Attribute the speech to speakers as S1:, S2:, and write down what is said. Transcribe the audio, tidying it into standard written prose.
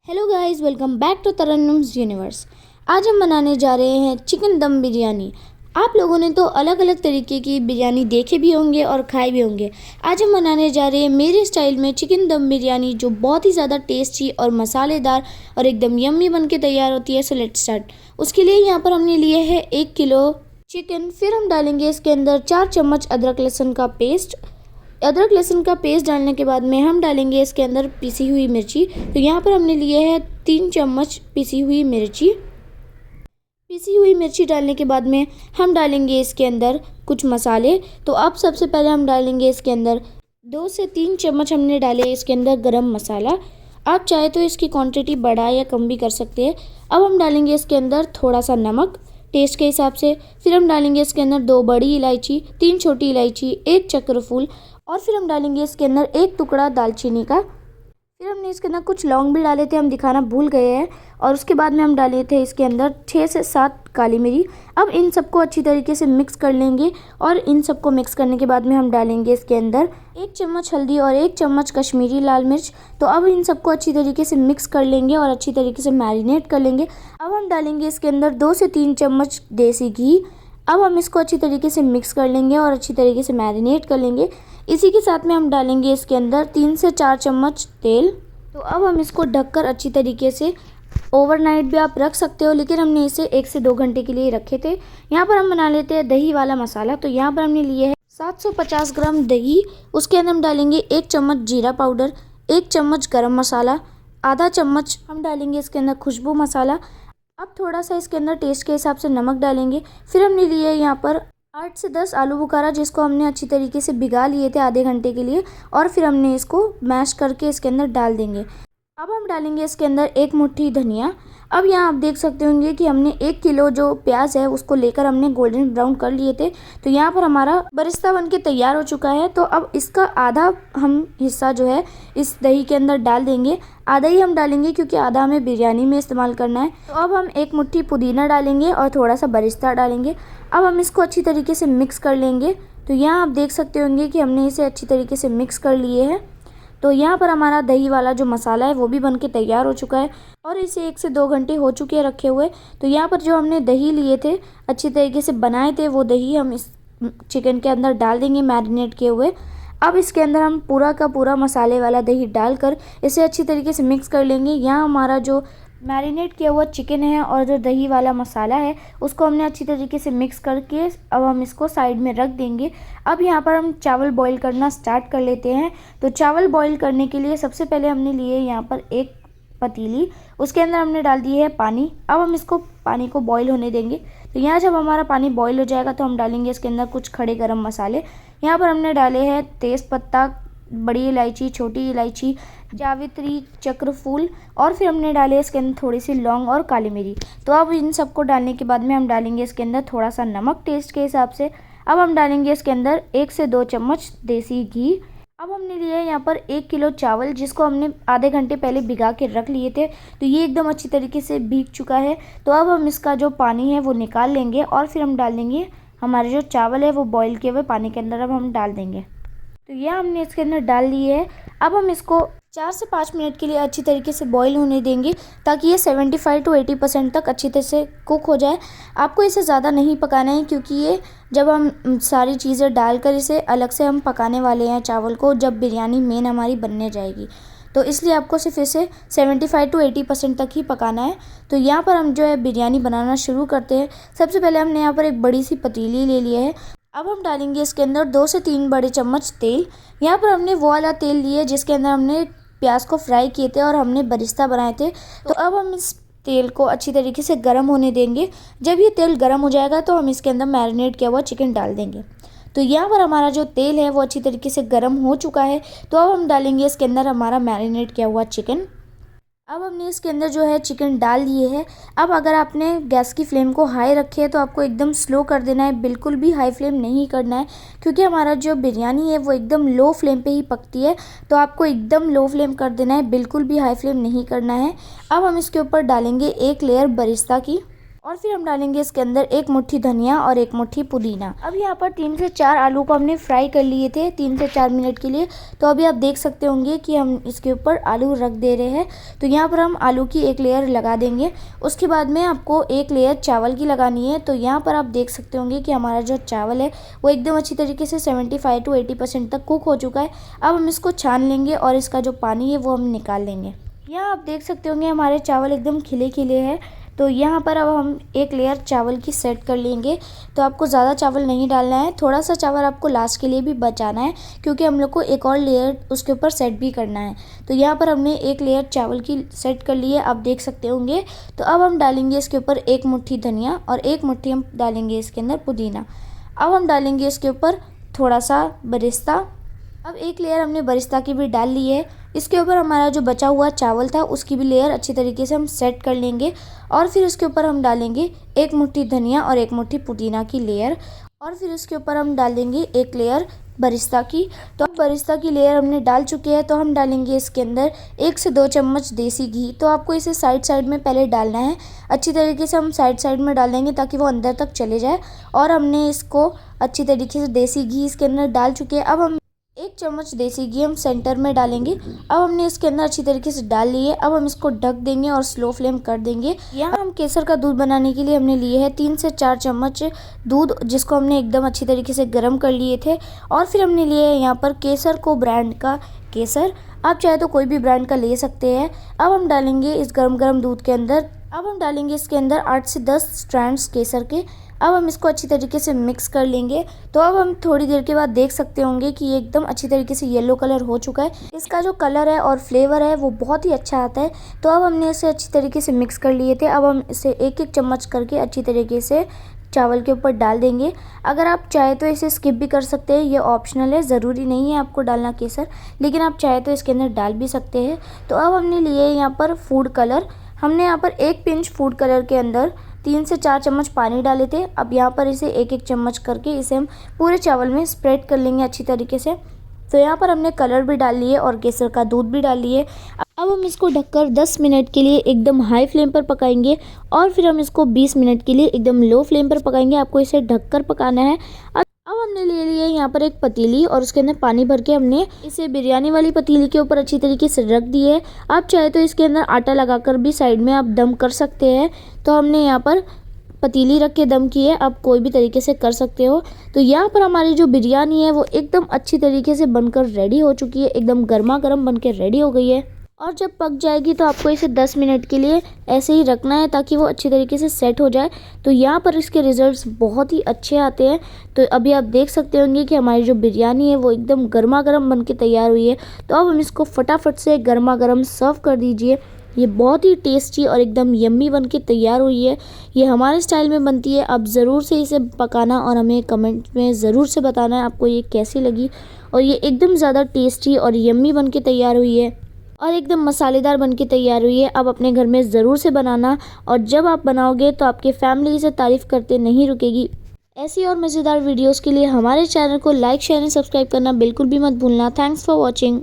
S1: Hello guys, welcome back to Tarannum's universe. आज हम बनाने जा रहे हैं चिकन दम बिरयानी। आप लोगों ने तो अलग अलग तरीके की बिरयानी देखे भी होंगे और खाए भी होंगे। आज हम बनाने जा रहे हैं मेरे स्टाइल में चिकन दम बिरयानी, जो बहुत ही ज़्यादा टेस्टी और मसालेदार और एकदम यम्मी बन के तैयार होती है। So let's start. उसके लिए यहाँ पर हमने लिए है 1 किलो चिकन। फिर हम डालेंगे इसके अंदर 4 चम्मच अदरक लहसुन का पेस्ट। अदरक लहसुन का पेस्ट डालने के बाद में हम डालेंगे इसके अंदर पिसी हुई मिर्ची। तो यहाँ पर हमने लिए है 3 चम्मच पिसी हुई मिर्ची। पिसी हुई मिर्ची डालने के बाद में हम डालेंगे इसके अंदर कुछ मसाले। तो अब सबसे पहले हम डालेंगे इसके अंदर 2 से 3 चम्मच हमने डाले इसके अंदर गरम मसाला। आप चाहे तो इसकी क्वांटिटी बढ़ा या कम भी कर सकते हैं। अब हम डालेंगे इसके अंदर थोड़ा सा नमक टेस्ट के हिसाब से। फिर हम डालेंगे इसके अंदर 2 बड़ी इलायची, 3 छोटी इलायची, 1 चक्रफूल और फिर हम डालेंगे इसके अंदर 1 टुकड़ा दालचीनी का। फिर हमने इसके अंदर कुछ लौंग भी डाले थे, हम दिखाना भूल गए हैं। और उसके बाद में हम डाले थे इसके अंदर 6 से 7 काली मिरी। अब इन सबको अच्छी तरीके से मिक्स कर लेंगे और इन सबको मिक्स करने के बाद में हम डालेंगे इसके अंदर 1 चम्मच हल्दी और 1 चम्मच कश्मीरी लाल मिर्च। तो अब इन सबको अच्छी तरीके से मिक्स कर लेंगे और अच्छी तरीके से मैरिनेट कर लेंगे। अब हम डालेंगे इसके अंदर 2 से 3 चम्मच देसी घी। अब हम इसको अच्छी तरीके से मिक्स कर लेंगे और अच्छी तरीके से मैरिनेट कर लेंगे। इसी के साथ में हम डालेंगे इसके अंदर 3 से 4 चम्मच तेल। तो अब हम इसको ढककर अच्छी तरीके से ओवरनाइट भी आप रख सकते हो, लेकिन हमने इसे 1 से 2 घंटे के लिए रखे थे। यहाँ पर हम बना लेते हैं दही वाला मसाला। तो यहाँ पर हमने लिए है 750 ग्राम दही। उसके अंदर हम डालेंगे 1 चम्मच जीरा पाउडर, 1 चम्मच गरम मसाला, आधा चम्मच हम डालेंगे इसके अंदर खुशबू मसाला। अब थोड़ा सा इसके अंदर टेस्ट के हिसाब से नमक डालेंगे। फिर हमने लिए यहाँ पर 8 से 10 आलू बुखारा, जिसको हमने अच्छी तरीके से भिगा लिए थे आधे घंटे के लिए। और फिर हमने इसको मैश करके इसके अंदर डाल देंगे। अब हम डालेंगे इसके अंदर 1 मुट्ठी धनिया। अब यहाँ आप देख सकते होंगे कि हमने 1 किलो जो प्याज है उसको लेकर हमने गोल्डन ब्राउन कर लिए थे। तो यहाँ पर हमारा बरिस्ता बन के तैयार हो चुका है। तो अब इसका आधा हम हिस्सा जो है इस दही के अंदर डाल देंगे। आधा ही हम डालेंगे क्योंकि आधा हमें बिरयानी में इस्तेमाल करना है। तो अब हम 1 मुट्ठी पुदीना डालेंगे और थोड़ा सा बरिस्ता डालेंगे। अब हम इसको अच्छी तरीके से मिक्स कर लेंगे। तो यहाँ आप देख सकते होंगे कि हमने इसे अच्छी तरीके से मिक्स कर लिए हैं। तो यहाँ पर हमारा दही वाला जो मसाला है वो भी बन के तैयार हो चुका है और इसे 1 से 2 घंटे हो चुके हैं रखे हुए। तो यहाँ पर जो हमने दही लिए थे, अच्छी तरीके से बनाए थे, वो दही हम इस चिकन के अंदर डाल देंगे मैरिनेट किए हुए। अब इसके अंदर हम पूरा का पूरा मसाले वाला दही डालकर इसे अच्छी तरीके से मिक्स कर लेंगे। यहाँ हमारा जो मैरिनेट किया हुआ चिकन है और जो दही वाला मसाला है उसको हमने अच्छी तरीके से मिक्स करके अब हम इसको साइड में रख देंगे। अब यहाँ पर हम चावल बॉईल करना स्टार्ट कर लेते हैं। तो चावल बॉईल करने के लिए सबसे पहले हमने लिए यहाँ पर एक पतीली, उसके अंदर हमने डाल दिए है पानी। अब हम इसको पानी को बॉईल होने देंगे। तो यहाँ जब हमारा पानी बॉईल हो जाएगा तो हम डालेंगे इसके अंदर कुछ खड़े गरम मसाले। यहाँ पर हमने डाले हैं तेज़ पत्ता, बड़ी इलायची, छोटी इलायची, जावित्री, चक्रफूल और फिर हमने डाले इसके अंदर थोड़ी सी लौंग और काली मिरी। तो अब इन सबको डालने के बाद में हम डालेंगे इसके अंदर थोड़ा सा नमक टेस्ट के हिसाब से। अब हम डालेंगे इसके अंदर 1 से 2 चम्मच देसी घी। अब हमने लिया है यहाँ पर 1 किलो चावल, जिसको हमने आधे घंटे पहले भिगा के रख लिए थे। तो ये एकदम अच्छी तरीके से भीग चुका है। तो अब हम इसका जो पानी है वो निकाल लेंगे और फिर हम डाल देंगे हमारे जो चावल है वो बॉईल किए हुए पानी के अंदर अब हम डाल देंगे। तो यह हमने इसके अंदर डाल दिए है। अब हम इसको 4 से 5 मिनट के लिए अच्छी तरीके से बॉईल होने देंगे ताकि ये 75 to 80% तक अच्छी तरह से कुक हो जाए। आपको इसे ज़्यादा नहीं पकाना है क्योंकि ये जब हम सारी चीज़ें डालकर इसे अलग से हम पकाने वाले हैं चावल को, जब बिरयानी मेन हमारी बनने जाएगी। तो इसलिए आपको सिर्फ इसे 75 to 80% तक ही पकाना है। तो यहाँ पर हम जो है बिरयानी बनाना शुरू करते हैं। सबसे पहले हमने यहाँ पर एक बड़ी सी पतीली ले लिया है। अब हम डालेंगे इसके अंदर 2 से 3 बड़े चम्मच तेल। यहाँ पर हमने वो वाला तेल लिया है जिसके अंदर हमने प्याज को फ्राई किए थे और हमने बरिस्ता बनाए थे। तो अब हम इस तेल को अच्छी तरीके से गर्म होने देंगे। जब ये तेल गर्म हो जाएगा तो हम इसके अंदर मैरिनेट किया हुआ चिकन डाल देंगे। तो यहाँ पर हमारा जो तेल है वो अच्छी तरीके से गर्म हो चुका है। तो अब हम डालेंगे इसके अंदर हमारा मैरिनेट किया हुआ चिकन। अब हमने इसके अंदर जो है चिकन डाल दिए है। अब अगर आपने गैस की फ्लेम को हाई रखी है तो आपको एकदम स्लो कर देना है, बिल्कुल भी हाई फ्लेम नहीं करना है क्योंकि हमारा जो बिरयानी है वो एकदम लो फ्लेम पे ही पकती है। तो आपको एकदम लो फ्लेम कर देना है, बिल्कुल भी हाई फ्लेम नहीं करना है। अब हम इसके ऊपर डालेंगे 1 लेयर बरिस्ता की और फिर हम डालेंगे इसके अंदर एक मुट्ठी धनिया और एक मुट्ठी पुदीना। अब यहाँ पर 3 से 4 आलू को हमने फ्राई कर लिए थे 3 से 4 मिनट के लिए। तो अभी आप देख सकते होंगे कि हम इसके ऊपर आलू रख दे रहे हैं। तो यहाँ पर हम आलू की एक लेयर लगा देंगे। उसके बाद में आपको एक लेयर चावल की लगानी है। तो यहाँ पर आप देख सकते होंगे कि हमारा जो चावल है वो एकदम अच्छी तरीके से 75 to 80% तक कुक हो चुका है। अब हम इसको छान लेंगे और इसका जो पानी है वो हम निकाल लेंगे। यहाँ आप देख सकते होंगे हमारे चावल एकदम खिले खिले हैं। तो यहाँ पर अब हम एक लेयर चावल की सेट कर लेंगे। तो आपको ज़्यादा चावल नहीं डालना है, थोड़ा सा चावल आपको लास्ट के लिए भी बचाना है, क्योंकि हम लोग को एक और लेयर उसके ऊपर सेट भी करना है। तो यहाँ पर हमने एक लेयर चावल की सेट कर ली है, आप देख सकते होंगे। तो अब हम डालेंगे इसके ऊपर एक मुट्ठी धनिया और एक मुट्ठी हम डालेंगे इसके अंदर पुदीना। अब हम डालेंगे इसके ऊपर थोड़ा सा बरिस्ता। अब एक लेयर हमने बरिस्ता की भी डाल ली है। इसके ऊपर हमारा जो बचा हुआ चावल था उसकी भी लेयर अच्छी तरीके से हम सेट कर लेंगे। और फिर उसके ऊपर हम डालेंगे एक मुट्ठी धनिया और एक मुट्ठी पुदीना की लेयर। और फिर उसके ऊपर हम डालेंगे एक लेयर बरिस्ता की। तो अब बरिस्ता की लेयर हमने डाल चुके हैं। तो हम डालेंगे इसके अंदर 1 से 2 चम्मच देसी घी। तो आपको इसे साइड में पहले डालना है, अच्छी तरीके से हम साइड में डालेंगे ताकि वो अंदर तक चले जाए। और हमने इसको अच्छी तरीके से देसी घी इसके अंदर डाल चुके हैं। अब हम 1 चम्मच देसी घी हम सेंटर में डालेंगे। अब हमने इसके अंदर अच्छी तरीके से डाल लिए। अब हम इसको ढक देंगे और स्लो फ्लेम कर देंगे। यहाँ हम केसर का दूध बनाने के लिए हमने लिए है 3 से 4 चम्मच दूध, जिसको हमने एकदम अच्छी तरीके से गर्म कर लिए थे। और फिर हमने लिए है यहाँ पर केसर को ब्रांड का केसर, आप चाहे तो कोई भी ब्रांड का ले सकते हैं। अब हम डालेंगे इस गरम दूध के अंदर, अब हम डालेंगे इसके अंदर 8 से 10 स्ट्रैंड्स केसर के। अब हम इसको अच्छी तरीके से मिक्स कर लेंगे। तो अब हम थोड़ी देर के बाद देख सकते होंगे कि ये एकदम अच्छी तरीके से येलो कलर हो चुका है। इसका जो कलर है और फ्लेवर है वो बहुत ही अच्छा आता है। तो अब हमने इसे अच्छी तरीके से मिक्स कर लिए थे। अब हम इसे एक एक चम्मच करके अच्छी तरीके से चावल के ऊपर डाल देंगे। अगर आप चाहे तो इसे स्किप भी कर सकते हैं, ये ऑप्शनल है, ज़रूरी नहीं है आपको डालना केसर, लेकिन आप चाहे तो इसके अंदर डाल भी सकते हैं। तो अब हमने लिए यहाँ पर फूड कलर। हमने यहाँ पर 1 पिंच फूड कलर के अंदर 3 से 4 चम्मच पानी डाले थे। अब यहाँ पर इसे एक एक चम्मच करके इसे हम पूरे चावल में स्प्रेड कर लेंगे अच्छी तरीके से। तो यहाँ पर हमने कलर भी डाल लिए और केसर का दूध भी डाल लिए। अब हम इसको ढककर 10 मिनट के लिए एकदम हाई फ्लेम पर पकाएंगे और फिर हम इसको 20 मिनट के लिए एकदम लो फ्लेम पर पकाएंगे। आपको इसे ढककर पकाना है। अब हमने ले लिया यहाँ पर एक पतीली और उसके अंदर पानी भर के हमने इसे बिरयानी वाली पतीली के ऊपर अच्छी तरीके से रख दी है। आप चाहे तो इसके अंदर आटा लगाकर भी साइड में आप दम कर सकते हैं। तो हमने यहाँ पर पतीली रख के दम की है, आप कोई भी तरीके से कर सकते हो। तो यहाँ पर हमारी जो बिरयानी है वो एकदम अच्छी तरीके से बनकर रेडी हो चुकी है, एकदम गर्मा गर्म बन के रेडी हो गई है। और जब पक जाएगी तो आपको इसे 10 मिनट के लिए ऐसे ही रखना है ताकि वो अच्छी तरीके से सेट हो जाए। तो यहाँ पर इसके रिजल्ट्स बहुत ही अच्छे आते हैं। तो अभी आप देख सकते होंगे कि हमारी जो बिरयानी है वो एकदम गर्मा गर्म बन के तैयार हुई है। तो अब हम इसको फटाफट से गर्मा गर्म सर्व कर दीजिए। ये बहुत ही टेस्टी और एकदम यम्मी बन के तैयार हुई है। ये हमारे स्टाइल में बनती है, आप ज़रूर से इसे पकाना और हमें कमेंट में ज़रूर से बताना है आपको ये कैसी लगी। और ये एकदम ज़्यादा टेस्टी और यम्मी बन के तैयार हुई है और एकदम मसालेदार बन के तैयार हुई है। आप अपने घर में ज़रूर से बनाना और जब आप बनाओगे तो आपके फैमिली इसे तारीफ़ करते नहीं रुकेगी। ऐसी और मज़ेदार वीडियोस के लिए हमारे चैनल को लाइक, शेयर एंड सब्सक्राइब करना बिल्कुल भी मत भूलना। Thanks for watching.